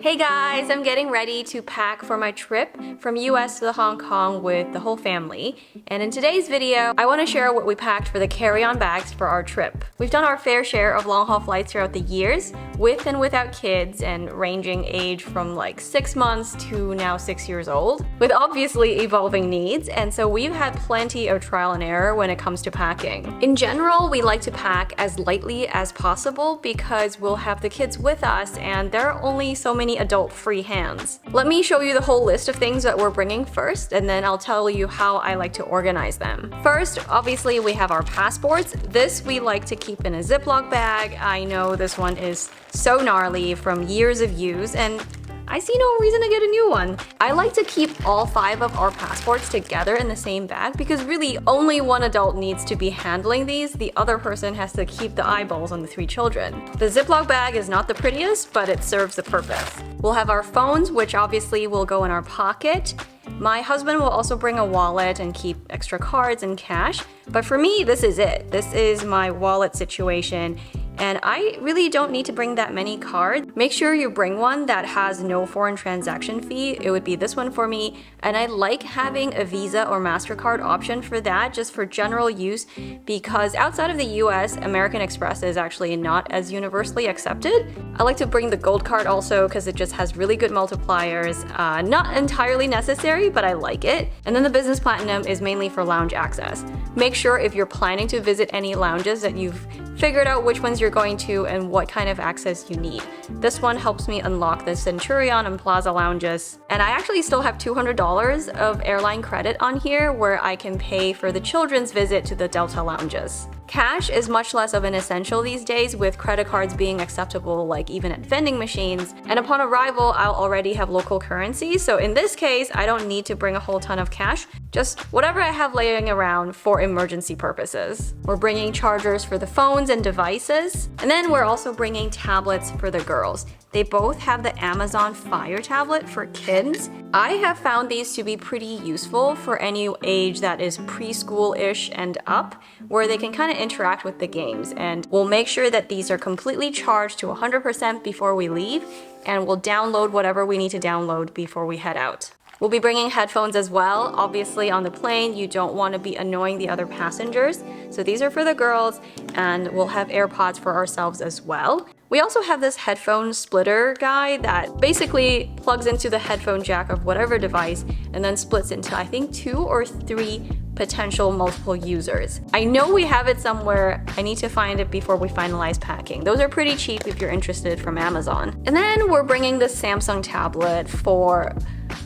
Hey guys, I'm getting ready to pack for my trip from US to Hong Kong with the whole family. And in today's video, I want to share what we packed for the carry-on bags for our trip. We've done our fair share of long-haul flights throughout the years, with and without kids, and ranging age from like 6 months to now 6 years old, with obviously evolving needs, and so we've had plenty of trial and error when it comes to packing. In general, we like to pack as lightly as possible because we'll have the kids with us and there are only so many adult free hands. Let me show you the whole list of things that we're bringing first, and then I'll tell you how I like to organize them. First, obviously we have our passports. This we like to keep in a Ziploc bag. I know this one is so gnarly from years of use, and I see no reason to get a new one. I like to keep all 5 of our passports together in the same bag because really only one adult needs to be handling these. The other person has to keep the eyeballs on the 3 children. The Ziploc bag is not the prettiest, but it serves the purpose. We'll have our phones, which obviously will go in our pocket. My husband will also bring a wallet and keep extra cards and cash. But for me, this is it. This is my wallet situation. And I really don't need to bring that many cards. Make sure you bring one that has no foreign transaction fee. It would be this one for me. And I like having a Visa or MasterCard option for that, just for general use, because outside of the US, American Express is actually not as universally accepted. I like to bring the Gold card also because it just has really good multipliers. Not entirely necessary, but I like it. And then the Business Platinum is mainly for lounge access. Make sure if you're planning to visit any lounges that you've figured out which ones you're going to and what kind of access you need. This one helps me unlock the Centurion and Plaza lounges. And I actually still have $200 of airline credit on here where I can pay for the children's visit to the Delta lounges. Cash is much less of an essential these days, with credit cards being acceptable like even at vending machines. And upon arrival, I'll already have local currency, so in this case, I don't need to bring a whole ton of cash, just whatever I have laying around for emergency purposes. We're bringing chargers for the phones and devices, and then we're also bringing tablets for the girls. They both have the Amazon Fire tablet for kids. I have found these to be pretty useful for any age that is preschool-ish and up, where they can kind of interact with the games. And we'll make sure that these are completely charged to 100% before we leave, and we'll download whatever we need to download before we head out. We'll be bringing headphones as well. Obviously on the plane, you don't want to be annoying the other passengers. So these are for the girls, and we'll have AirPods for ourselves as well. We also have this headphone splitter guy that basically plugs into the headphone jack of whatever device and then splits into I think 2 or 3 potential multiple users. I know we have it somewhere. I need to find it before we finalize packing. Those are pretty cheap if you're interested, from Amazon. And then we're bringing the Samsung tablet for,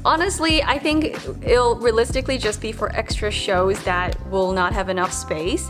honestly, I think it'll realistically just be for extra shows that will not have enough space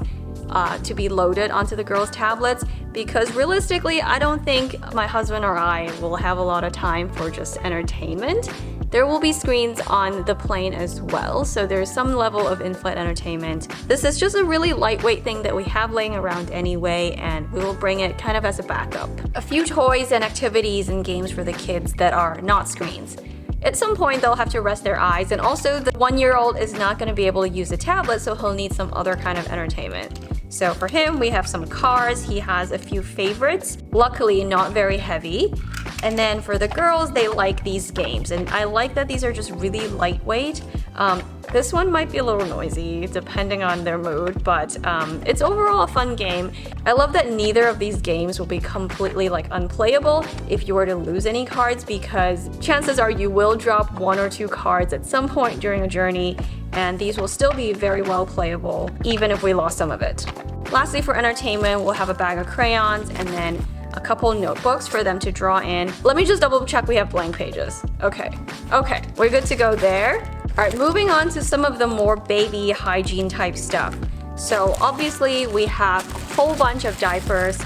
to be loaded onto the girls' tablets, because realistically, I don't think my husband or I will have a lot of time for just entertainment. There will be screens on the plane as well, so there's some level of in-flight entertainment. This is just a really lightweight thing that we have laying around anyway, and we will bring it kind of as a backup. A few toys and activities and games for the kids that are not screens. At some point, they'll have to rest their eyes, and also the 1-year-old is not going to be able to use a tablet, so he'll need some other kind of entertainment. So for him, we have some cars. He has a few favorites, luckily not very heavy. And then for the girls, they like these games, and I like that these are just really lightweight. This one might be a little noisy depending on their mood, but it's overall a fun game. I love that neither of these games will be completely unplayable if you were to lose any cards, because chances are you will drop 1 or 2 cards at some point during a journey, and these will still be very well playable even if we lost some of it. Lastly, for entertainment, we'll have a bag of crayons and then a couple notebooks for them to draw in. Let me just double check we have blank pages. Okay, we're good to go there. All right, moving on to some of the more baby hygiene type stuff. So obviously we have a whole bunch of diapers.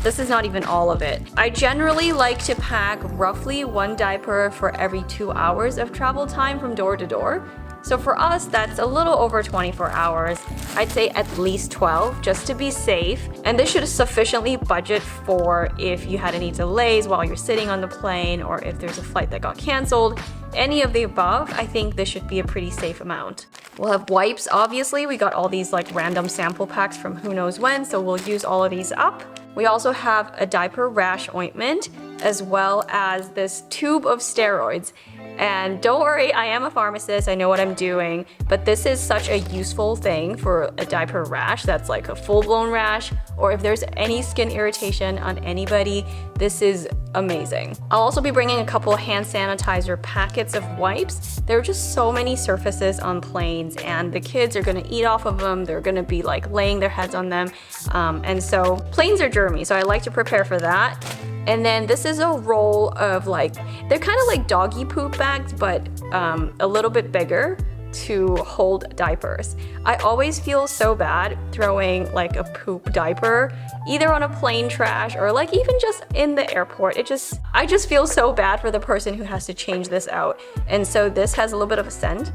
This is not even all of it. I generally like to pack roughly 1 diaper for every 2 hours of travel time from door to door. So for us, that's a little over 24 hours. I'd say at least 12, just to be safe. And this should sufficiently budget for if you had any delays while you're sitting on the plane, or if there's a flight that got canceled. Any of the above, I think this should be a pretty safe amount. We'll have wipes, obviously. We got all these random sample packs from who knows when, so we'll use all of these up. We also have a diaper rash ointment, as well as this tube of steroids. And don't worry, I am a pharmacist, I know what I'm doing, but this is such a useful thing for a diaper rash that's like a full-blown rash, or if there's any skin irritation on anybody, this is amazing. I'll also be bringing a couple hand sanitizer packets of wipes. There are just so many surfaces on planes, and the kids are gonna eat off of them, they're gonna be like laying their heads on them, and so planes are germy, so I like to prepare for that. And then this is a roll of like, they're kind of like doggy poop bags, but a little bit bigger to hold diapers. I always feel so bad throwing like a poop diaper, either on a plane trash or like even just in the airport. I just feel so bad for the person who has to change this out. And so this has a little bit of a scent,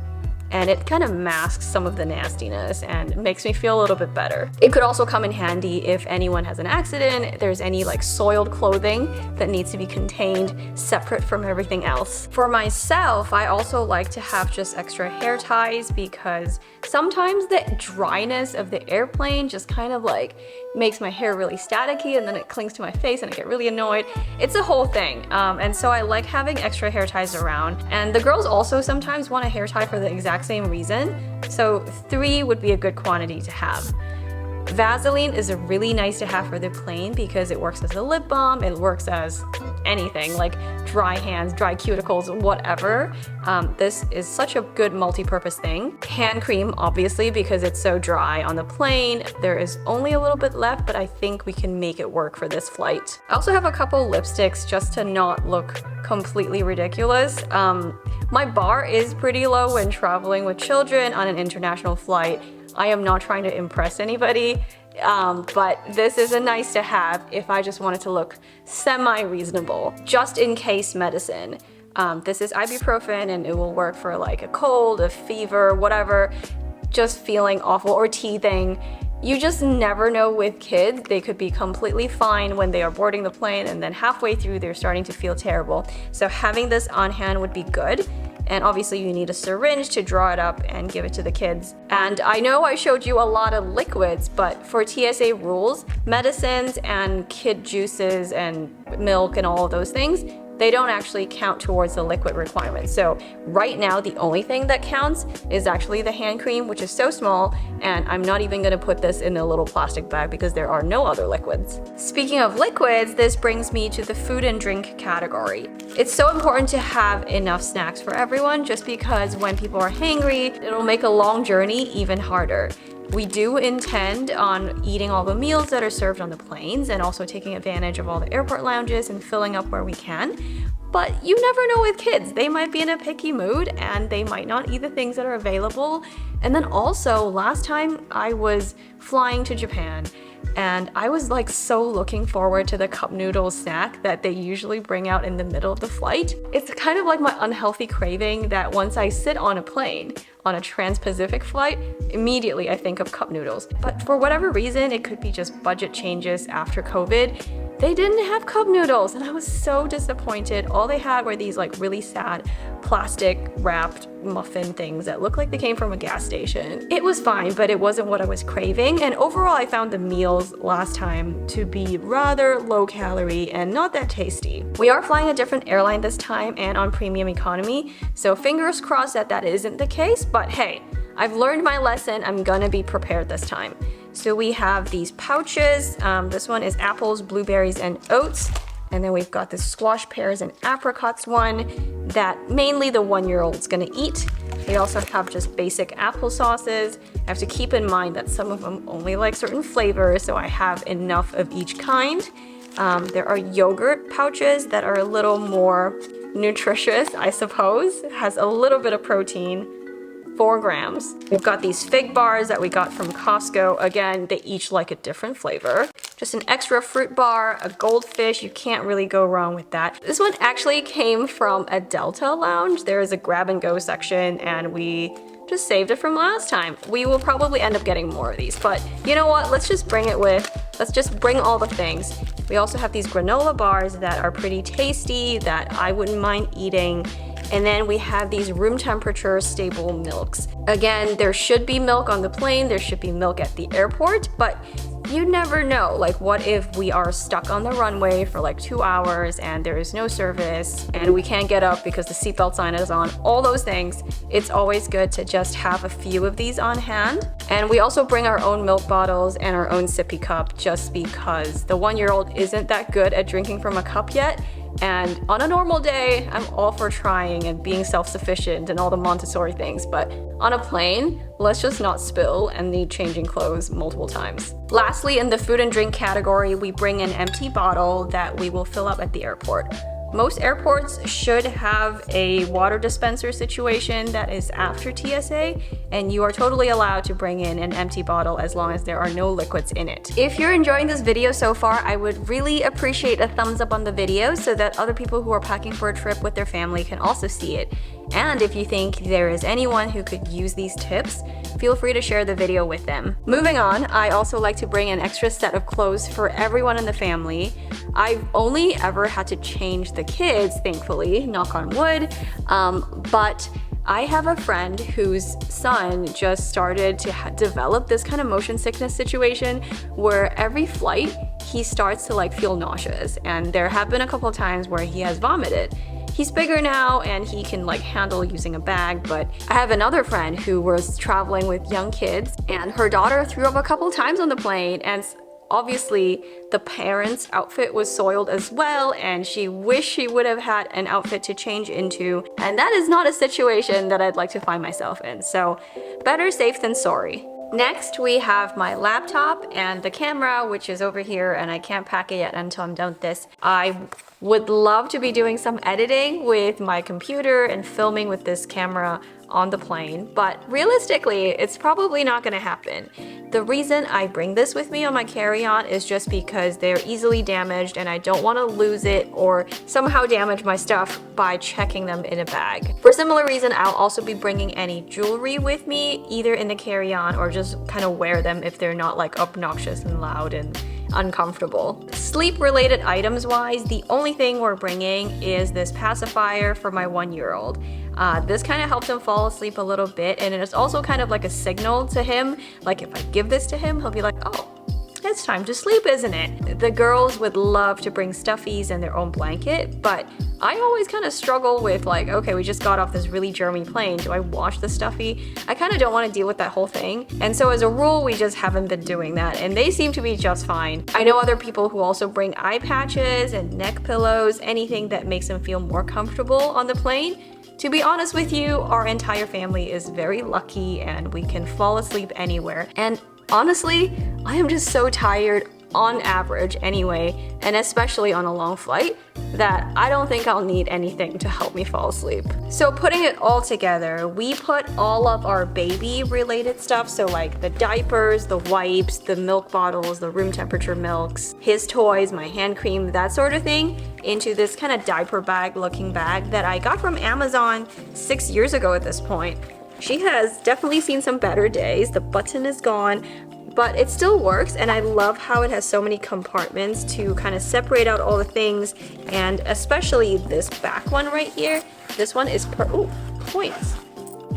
and it kind of masks some of the nastiness and makes me feel a little bit better. It could also come in handy if anyone has an accident, there's any like soiled clothing that needs to be contained separate from everything else. For myself, I also like to have just extra hair ties because sometimes the dryness of the airplane just kind of like makes my hair really staticky, and then it clings to my face and I get really annoyed. It's a whole thing, and so I like having extra hair ties around. And the girls also sometimes want a hair tie for the exact same reason, so 3 would be a good quantity to have. Vaseline is a really nice to have for the plane because it works as a lip balm, it works as anything like dry hands, dry cuticles, whatever. This is such a good multi-purpose thing. Hand cream, obviously, because it's so dry on the plane. There is only a little bit left, but I think we can make it work for this flight. I also have a couple lipsticks just to not look completely ridiculous. My bar is pretty low when traveling with children on an international flight. I am not trying to impress anybody, but this is a nice to have if I just wanted to look semi-reasonable. Just in case medicine. This is ibuprofen and it will work for like a cold, a fever, whatever, just feeling awful or teething. You just never know with kids. They could be completely fine when they are boarding the plane and then halfway through they're starting to feel terrible. So having this on hand would be good. And obviously you need a syringe to draw it up and give it to the kids. And I know I showed you a lot of liquids, but for TSA rules, medicines and kid juices and milk and all of those things, they don't actually count towards the liquid requirement. So right now, the only thing that counts is actually the hand cream, which is so small, and I'm not even gonna put this in a little plastic bag because there are no other liquids. Speaking of liquids, this brings me to the food and drink category. It's so important to have enough snacks for everyone just because when people are hangry, it'll make a long journey even harder. We do intend on eating all the meals that are served on the planes and also taking advantage of all the airport lounges and filling up where we can. But you never know with kids. They might be in a picky mood and they might not eat the things that are available. And then also, last time I was flying to Japan and I was like so looking forward to the cup noodle snack that they usually bring out in the middle of the flight. It's kind of like my unhealthy craving that once I sit on a plane, on a trans-Pacific flight, immediately I think of cup noodles. But for whatever reason, it could be just budget changes after COVID, they didn't have cup noodles and I was so disappointed. All they had were these like really sad plastic wrapped muffin things that looked like they came from a gas station. It was fine, but it wasn't what I was craving, and overall I found the meals last time to be rather low calorie and not that tasty. We are flying a different airline this time and on premium economy, so fingers crossed that that isn't the case, but hey, I've learned my lesson, I'm gonna be prepared this time. So we have these pouches, this one is apples, blueberries, and oats. And then we've got the squash pears and apricots one that mainly the 1-year-old's gonna eat. They also have just basic apple sauces. I have to keep in mind that some of them only like certain flavors, so I have enough of each kind. There are yogurt pouches that are a little more nutritious, I suppose. It has a little bit of protein. 4 grams. We've got these fig bars that we got from Costco. Again, they each like a different flavor. Just an extra fruit bar, a goldfish, you can't really go wrong with that. This one actually came from a Delta lounge. There is a grab and go section and we just saved it from last time. We will probably end up getting more of these, but you know what? Let's just bring all the things. We also have these granola bars that are pretty tasty that I wouldn't mind eating. And then we have these room temperature stable milks. Again, there should be milk on the plane, there should be milk at the airport, but you never know, like what if we are stuck on the runway for like 2 hours and there is no service and we can't get up because the seatbelt sign is on, all those things. It's always good to just have a few of these on hand. And we also bring our own milk bottles and our own sippy cup just because the 1-year-old isn't that good at drinking from a cup yet. And on a normal day, I'm all for trying and being self-sufficient and all the Montessori things, but on a plane, let's just not spill and need changing clothes multiple times. Lastly, in the food and drink category, we bring an empty bottle that we will fill up at the airport. Most airports should have a water dispenser situation that is after TSA, and you are totally allowed to bring in an empty bottle as long as there are no liquids in it. If you're enjoying this video so far, I would really appreciate a thumbs up on the video so that other people who are packing for a trip with their family can also see it. And if you think there is anyone who could use these tips, feel free to share the video with them. Moving on, I also like to bring an extra set of clothes for everyone in the family. I've only ever had to change the kids, thankfully, knock on wood, but I have a friend whose son just started to develop this kind of motion sickness situation where every flight he starts to like feel nauseous, and there have been a couple of times where he has vomited. He's bigger now and he can like handle using a bag, but I have another friend who was traveling with young kids and her daughter threw up a couple times on the plane, and obviously the parents' outfit was soiled as well and she wished she would have had an outfit to change into, and that is not a situation that I'd like to find myself in, so better safe than sorry. Next, we have my laptop and the camera, which is over here, and I can't pack it yet until I'm done with this. I would love to be doing some editing with my computer and filming with this camera on the plane, but realistically, it's probably not gonna happen. The reason I bring this with me on my carry-on is just because they're easily damaged and I don't want to lose it or somehow damage my stuff by checking them in a bag. For similar reason, I'll also be bringing any jewelry with me, either in the carry-on or just kind of wear them if they're not like obnoxious and loud and uncomfortable. Sleep-related items-wise, the only thing we're bringing is this pacifier for my 1-year-old. This kind of helps him fall asleep a little bit, and it's also kind of like a signal to him. Like if I give this to him, he'll be like, oh, it's time to sleep, isn't it? The girls would love to bring stuffies and their own blanket, but I always kind of struggle with like, okay, we just got off this really germy plane. Do I wash the stuffy? I kind of don't want to deal with that whole thing. And so as a rule, we just haven't been doing that, and they seem to be just fine. I know other people who also bring eye patches and neck pillows, anything that makes them feel more comfortable on the plane. To be honest with you, our entire family is very lucky and we can fall asleep anywhere. And honestly, I am just so tired on average anyway, and especially on a long flight, that I don't think I'll need anything to help me fall asleep. So putting it all together, we put all of our baby related stuff, so like the diapers, the wipes, the milk bottles, the room temperature milks, his toys, my hand cream, that sort of thing, into this kind of diaper bag looking bag that I got from Amazon 6 years ago at this point. She has definitely seen some better days. The button is gone, but it still works, and I love how it has so many compartments to kind of separate out all the things, and especially this back one right here. This one is coins.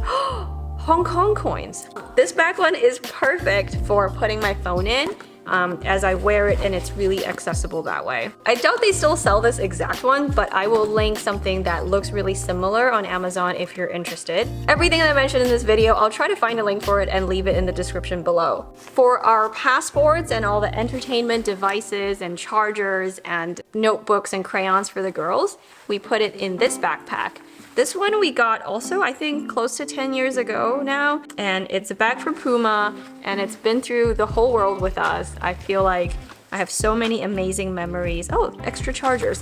Hong Kong coins. This back one is perfect for putting my phone in as I wear it, and it's really accessible that way. I doubt they still sell this exact one, but I will link something that looks really similar on Amazon if you're interested. Everything that I mentioned in this video, I'll try to find a link for it and leave it in the description below. For our passports and all the entertainment devices and chargers and notebooks and crayons for the girls, we put it in this backpack. This one we got also, I think, close to 10 years ago now, and it's a bag from Puma, and it's been through the whole world with us. I feel like I have so many amazing memories. Oh, extra chargers.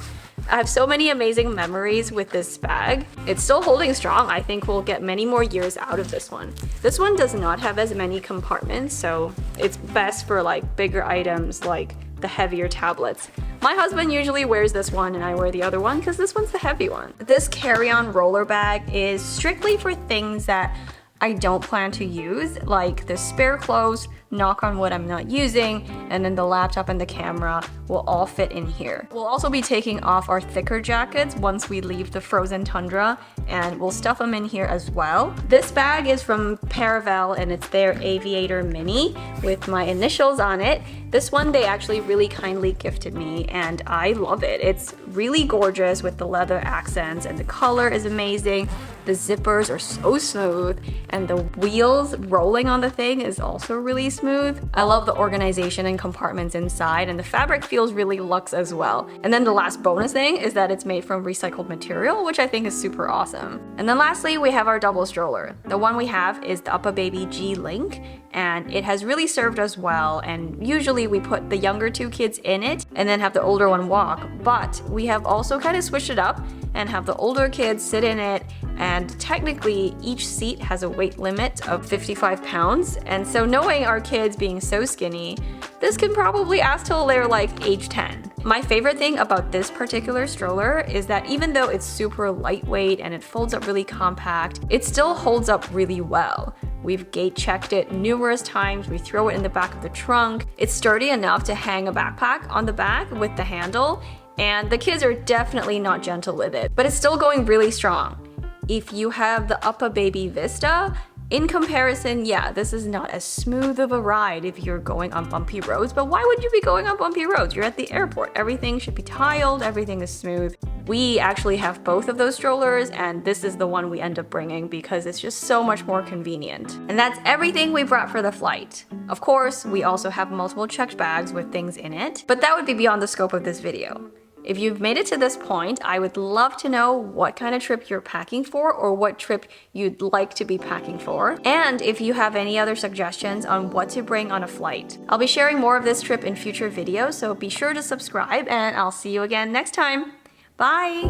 I have so many amazing memories with this bag. It's still holding strong. I think we'll get many more years out of this one. This one does not have as many compartments, so it's best for like bigger items like the heavier tablets. My husband usually wears this one and I wear the other one because this one's the heavy one. This carry-on roller bag is strictly for things that I don't plan to use, like the spare clothes, knock on wood I'm not using, and then the laptop and the camera will all fit in here. We'll also be taking off our thicker jackets once we leave the frozen tundra, and we'll stuff them in here as well. This bag is from Paravel and it's their Aviator Mini with my initials on it. This one they actually really kindly gifted me and I love it. It's really gorgeous with the leather accents and the color is amazing. The zippers are so smooth and the wheels rolling on the thing is also really smooth. I love the organization and compartments inside, and the fabric feels really luxe as well. And then the last bonus thing is that it's made from recycled material, which I think is super awesome. And then lastly, we have our double stroller. The one we have is the UPPAbaby G-Link, and it has really served us well, and usually we put the younger two kids in it and then have the older one walk, but we have also kind of switched it up and have the older kids sit in it, and technically each seat has a weight limit of 55 pounds, and so knowing our kids being so skinny, this can probably last till they're like age 10. My favorite thing about this particular stroller is that even though it's super lightweight and it folds up really compact, it still holds up really well. We've gate checked it numerous times, we throw it in the back of the trunk. It's sturdy enough to hang a backpack on the back with the handle, and the kids are definitely not gentle with it, but it's still going really strong. If you have the UPPAbaby Vista, in comparison, yeah, this is not as smooth of a ride if you're going on bumpy roads, but why would you be going on bumpy roads? You're at the airport. Everything should be tiled, everything is smooth. We actually have both of those strollers, and this is the one we end up bringing because it's just so much more convenient. And that's everything we brought for the flight. Of course, we also have multiple checked bags with things in it, but that would be beyond the scope of this video. If you've made it to this point, I would love to know what kind of trip you're packing for or what trip you'd like to be packing for. And if you have any other suggestions on what to bring on a flight. I'll be sharing more of this trip in future videos, so be sure to subscribe and I'll see you again next time. Bye!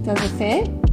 Does it fit?